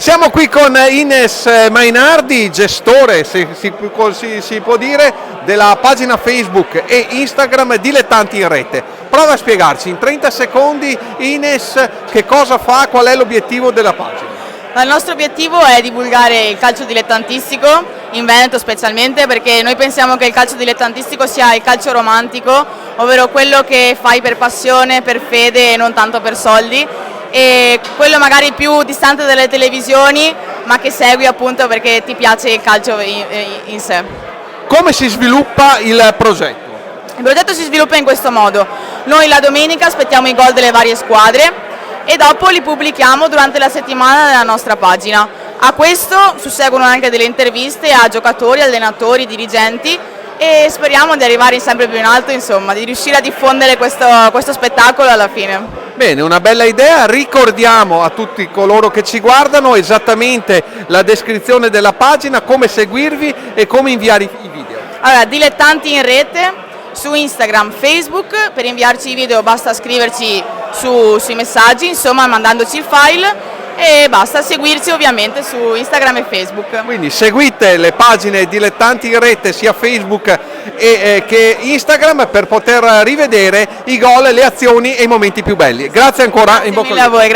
Siamo qui con Ines Mainardi, gestore, se si può dire, della pagina Facebook e Instagram Dilettanti in Rete. Prova a spiegarci in 30 secondi, Ines, che cosa fa, qual è l'obiettivo della pagina. Il nostro obiettivo è divulgare il calcio dilettantistico, in Veneto specialmente, perché noi pensiamo che il calcio dilettantistico sia il calcio romantico, ovvero quello che fai per passione, per fede e non tanto per soldi, e quello magari più distante dalle televisioni, ma che segui appunto perché ti piace il calcio in sé. Come si sviluppa il progetto? Il progetto si sviluppa in questo modo: noi la domenica aspettiamo i gol delle varie squadre e dopo li pubblichiamo durante la settimana nella nostra pagina. A questo susseguono anche delle interviste a giocatori, allenatori, dirigenti, e speriamo di arrivare sempre più in alto, insomma, di riuscire a diffondere questo spettacolo alla fine. Bene, una bella idea. Ricordiamo a tutti coloro che ci guardano esattamente la descrizione della pagina, come seguirvi e come inviare i video. Allora, Dilettanti in Rete su Instagram, Facebook. Per inviarci i video basta scriverci sui messaggi, insomma, mandandoci il file, e basta seguirci ovviamente su Instagram e Facebook. Quindi seguite le pagine Dilettanti in Rete sia Facebook che Instagram per poter rivedere i gol, le azioni e i momenti più belli. Grazie ancora. Grazie mille a voi.